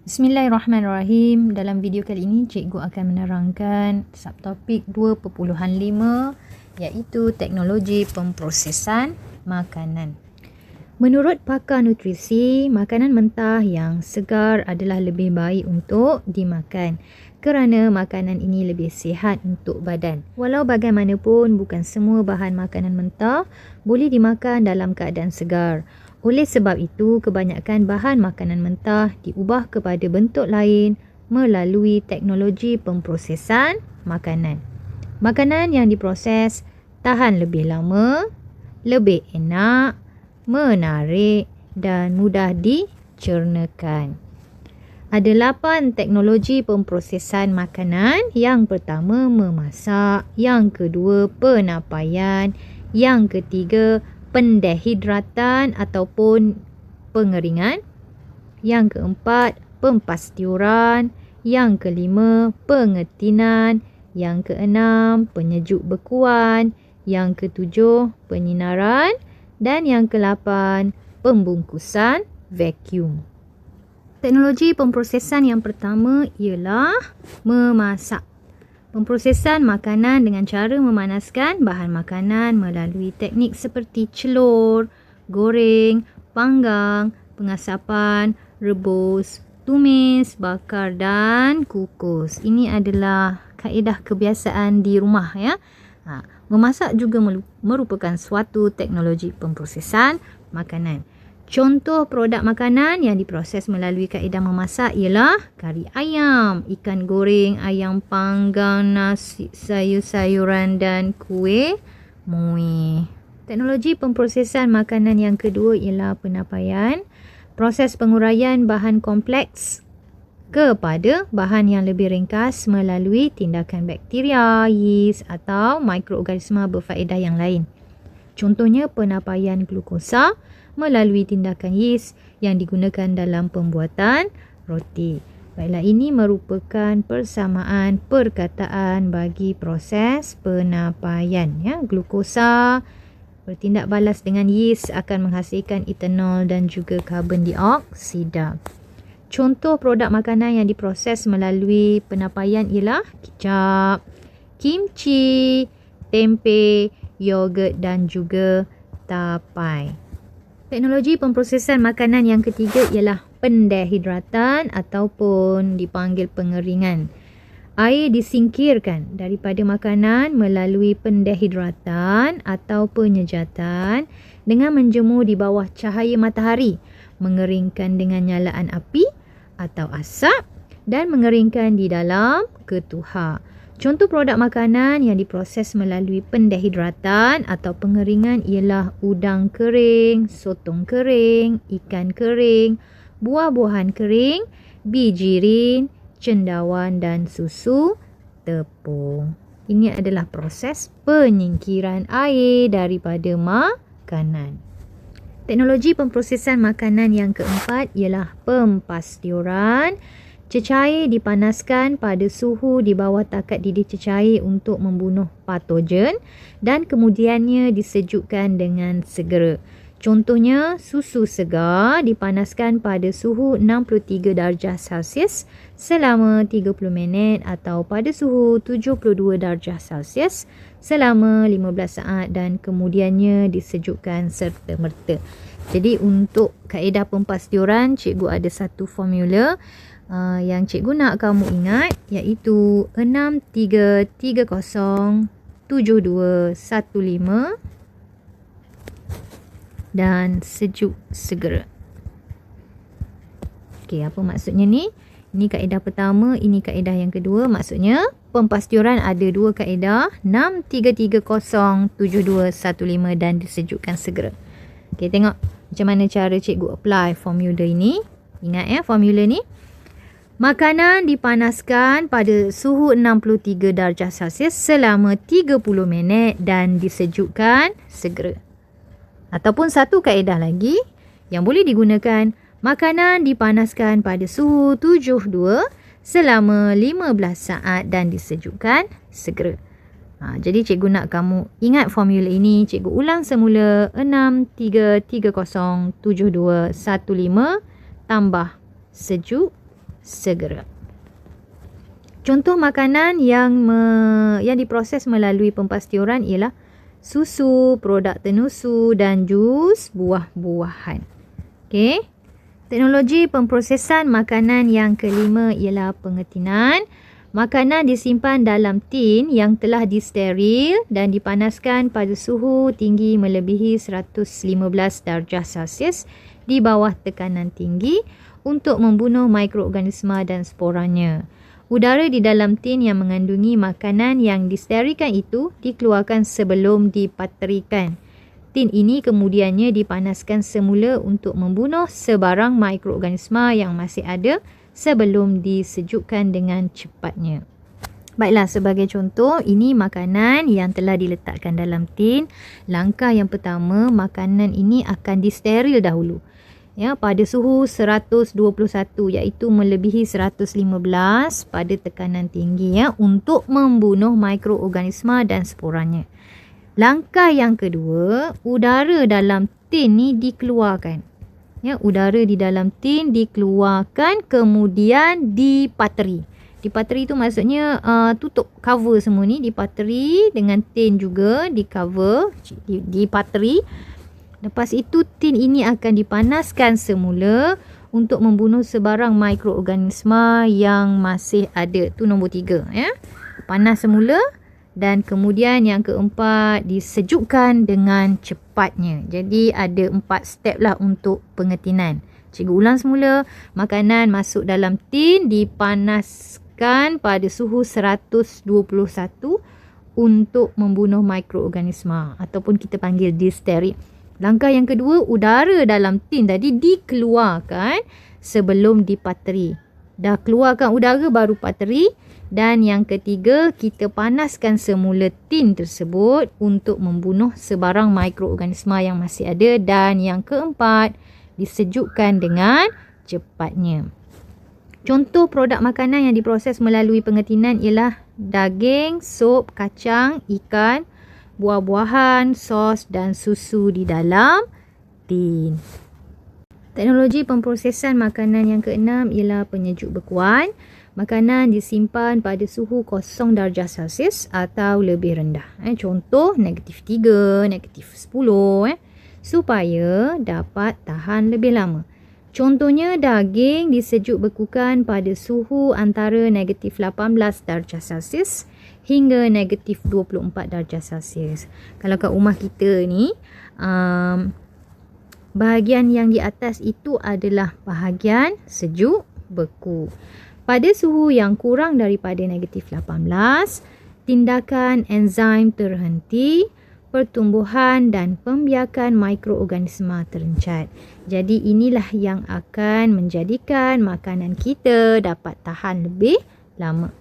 Bismillahirrahmanirrahim. Dalam video kali ini, cikgu akan menerangkan subtopik 2.5 iaitu teknologi pemprosesan makanan. Menurut pakar nutrisi, makanan mentah yang segar adalah lebih baik untuk dimakan kerana makanan ini lebih sihat untuk badan. Walau bagaimanapun, bukan semua bahan makanan mentah boleh dimakan dalam keadaan segar. Oleh sebab itu, kebanyakan bahan makanan mentah diubah kepada bentuk lain melalui teknologi pemprosesan makanan. Makanan yang diproses tahan lebih lama, lebih enak, menarik dan mudah dicernakan. Ada 8 teknologi pemprosesan makanan. Yang pertama, memasak. Yang kedua, penapaian. Yang ketiga, pendehidratan ataupun pengeringan. Yang keempat, pempastiuran. Yang kelima, pengetinan. Yang keenam, penyejuk bekuan. Yang ketujuh, penyinaran. Dan yang ke-8, pembungkusan vacuum. Teknologi pemprosesan yang pertama ialah memasak. Pemprosesan makanan dengan cara memanaskan bahan makanan melalui teknik seperti celur, goreng, panggang, pengasapan, rebus, tumis, bakar dan kukus. Ini adalah kaedah kebiasaan di rumah ya. Memasak juga merupakan suatu teknologi pemprosesan makanan. Contoh produk makanan yang diproses melalui kaedah memasak ialah kari ayam, ikan goreng, ayam panggang, nasi, sayur-sayuran dan kuih muih. Teknologi pemprosesan makanan yang kedua ialah penapaian. Proses penguraian bahan kompleks kepada bahan yang lebih ringkas melalui tindakan bakteria, yeast atau mikroorganisma berfaedah yang lain. Contohnya penapaian glukosa melalui tindakan yeast yang digunakan dalam pembuatan roti. Baiklah, ini merupakan persamaan perkataan bagi proses penapaian. Ya, glukosa bertindak balas dengan yeast akan menghasilkan etanol dan juga karbon dioksida. Contoh produk makanan yang diproses melalui penapaian ialah kicap, kimchi, tempe, yogurt dan juga tapai. Teknologi pemprosesan makanan yang ketiga ialah pendehidratan ataupun dipanggil pengeringan. Air disingkirkan daripada makanan melalui pendehidratan atau penyejatan dengan menjemur di bawah cahaya matahari, mengeringkan dengan nyalaan api atau asap dan mengeringkan di dalam ketuhar. Contoh produk makanan yang diproses melalui pendehidratan atau pengeringan ialah udang kering, sotong kering, ikan kering, buah-buahan kering, bijirin, cendawan dan susu tepung. Ini adalah proses penyingkiran air daripada makanan. Teknologi pemprosesan makanan yang keempat ialah pempastiuran. Cecair dipanaskan pada suhu di bawah takat didih cecair untuk membunuh patogen dan kemudiannya disejukkan dengan segera. Contohnya, susu segar dipanaskan pada suhu 63 darjah Celsius selama 30 minit atau pada suhu 72 darjah Celsius selama 15 saat dan kemudiannya disejukkan serta-merta. Jadi untuk kaedah pempastiuran, cikgu ada satu formula yang cikgu nak kamu ingat, iaitu 63307215 dan sejuk segera. Okey, apa maksudnya ni? Ini kaedah pertama, ini kaedah yang kedua. Maksudnya pempastiuran ada dua kaedah, 63307215 dan disejukkan segera. Okey, tengok macam mana cara cikgu apply formula ini. Ingat ya formula ni. Makanan dipanaskan pada suhu 63 darjah Celsius selama 30 minit dan disejukkan segera. Ataupun satu kaedah lagi yang boleh digunakan, makanan dipanaskan pada suhu 72 selama 15 saat dan disejukkan segera. Jadi cikgu nak kamu ingat formula ini. Cikgu ulang semula, 63307215 tambah sejuk segera. Contoh makanan yang diproses melalui pempastiuran ialah susu, produk tenusu dan jus buah-buahan. Okey. Teknologi pemprosesan makanan yang kelima ialah pengetinan. Makanan disimpan dalam tin yang telah disteril dan dipanaskan pada suhu tinggi melebihi 115 darjah Celsius di bawah tekanan tinggi untuk membunuh mikroorganisma dan sporanya. Udara di dalam tin yang mengandungi makanan yang disterilkan itu dikeluarkan sebelum dipaterikan. Tin ini kemudiannya dipanaskan semula untuk membunuh sebarang mikroorganisma yang masih ada sebelum disejukkan dengan cepatnya. Baiklah, sebagai contoh, ini makanan yang telah diletakkan dalam tin. Langkah yang pertama, makanan ini akan disteril dahulu. Ya, pada suhu 121 iaitu melebihi 115 pada tekanan tinggi ya, untuk membunuh mikroorganisma dan sporanya. Langkah yang kedua, udara dalam tin ni dikeluarkan. Ya, udara di dalam tin dikeluarkan kemudian dipateri. Dipateri itu maksudnya tutup, cover semua ni, dipateri dengan tin juga, di cover, dipateri. Lepas itu tin ini akan dipanaskan semula untuk membunuh sebarang mikroorganisma yang masih ada. Tu nombor 3 ya. Panas semula. Dan kemudian yang keempat, disejukkan dengan cepatnya. Jadi ada 4 step lah untuk pengetinan. Cikgu ulang semula. Makanan masuk dalam tin, dipanaskan pada suhu 121 untuk membunuh mikroorganisma ataupun kita panggil disteril. Langkah yang kedua, udara dalam tin tadi dikeluarkan sebelum dipateri. Dah keluarkan udara baru pateri. Dan yang ketiga, kita panaskan semula tin tersebut untuk membunuh sebarang mikroorganisma yang masih ada. Dan yang keempat, disejukkan dengan cepatnya. Contoh produk makanan yang diproses melalui pengetinan ialah daging, sup, kacang, ikan, buah-buahan, sos dan susu di dalam tin. Teknologi pemprosesan makanan yang keenam ialah penyejuk bekuan. Makanan disimpan pada suhu 0 darjah Celsius atau lebih rendah. Contoh -3, -10 supaya dapat tahan lebih lama. Contohnya daging disejuk bekukan pada suhu antara -18 darjah Celsius hingga -24 darjah Celsius. Kalau kat rumah kita ni, bahagian yang di atas itu adalah bahagian sejuk beku. Pada suhu yang kurang daripada -18, tindakan enzim terhenti, pertumbuhan dan pembiakan mikroorganisma terencat. Jadi inilah yang akan menjadikan makanan kita dapat tahan lebih lama.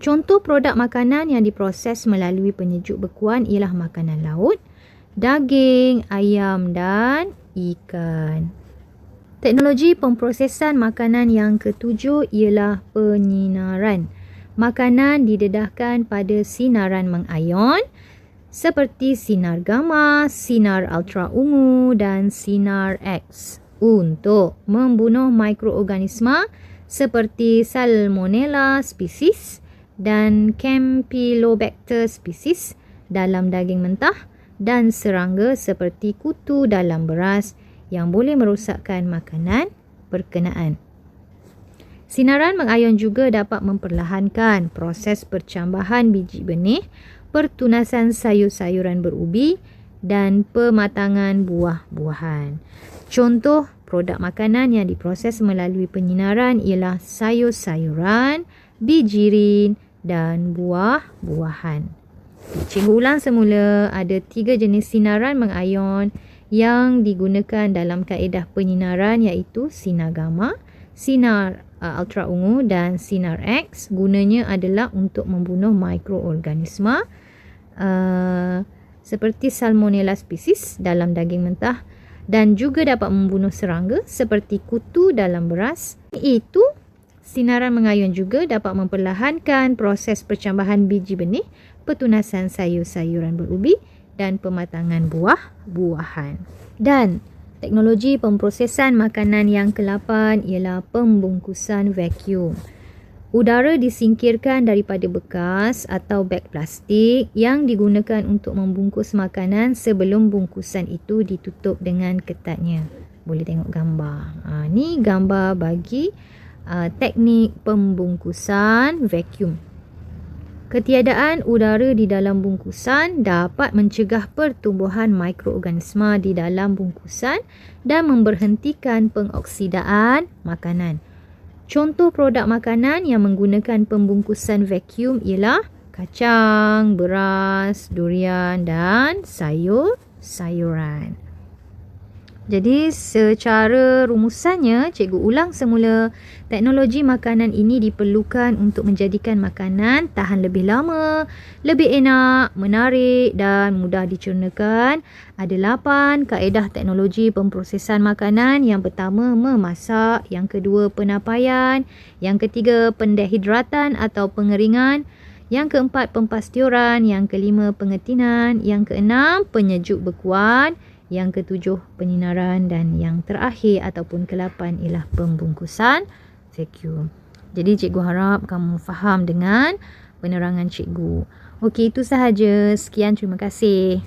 Contoh produk makanan yang diproses melalui penyejuk bekuan ialah makanan laut, daging, ayam dan ikan. Teknologi pemprosesan makanan yang ketujuh ialah penyinaran. Makanan didedahkan pada sinaran mengayon seperti sinar gamma, sinar ultra ungu dan sinar X untuk membunuh mikroorganisma seperti Salmonella species dan Campylobacter species dalam daging mentah dan serangga seperti kutu dalam beras yang boleh merosakkan makanan berkenaan. Sinaran mengayon juga dapat memperlahankan proses percambahan biji benih, pertunasan sayur-sayuran berubi dan pematangan buah-buahan. Contoh produk makanan yang diproses melalui penyinaran ialah sayur-sayuran, bijirin dan buah-buahan. Cikgu ulang semula, ada 3 jenis sinaran mengayon yang digunakan dalam kaedah penyinaran iaitu sinar gamma, sinar ultra ungu dan sinar X. Gunanya adalah untuk membunuh mikroorganisma seperti Salmonella species dalam daging mentah dan juga dapat membunuh serangga seperti kutu dalam beras. Itu sinaran mengayon juga dapat memperlahankan proses percambahan biji benih, pertunasan sayur-sayuran berubi dan pematangan buah-buahan. Dan Teknologi pemprosesan makanan yang ke-8 ialah pembungkusan vacuum. Udara disingkirkan daripada bekas atau beg plastik yang digunakan untuk membungkus makanan sebelum bungkusan itu ditutup dengan ketatnya. Boleh tengok gambar. Ni gambar bagi teknik pembungkusan vacuum. Ketiadaan udara di dalam bungkusan dapat mencegah pertumbuhan mikroorganisma di dalam bungkusan dan memberhentikan pengoksidaan makanan. Contoh produk makanan yang menggunakan pembungkusan vacuum ialah kacang, beras, durian dan sayur-sayuran. Jadi secara rumusannya, cikgu ulang semula. Teknologi makanan ini diperlukan untuk menjadikan makanan tahan lebih lama, lebih enak, menarik dan mudah dicernakan. Ada 8 kaedah teknologi pemprosesan makanan. Yang pertama, memasak. Yang kedua, penapaian. Yang ketiga, pendehidratan atau pengeringan. Yang keempat, pempasturan. Yang kelima, pengetinan. Yang keenam, penyejuk bekuan. Yang ketujuh, penyinaran. Dan yang terakhir ataupun ke-8 ialah pembungkusan vacuum. Jadi cikgu harap kamu faham dengan penerangan cikgu. Okey, itu sahaja. Sekian, terima kasih.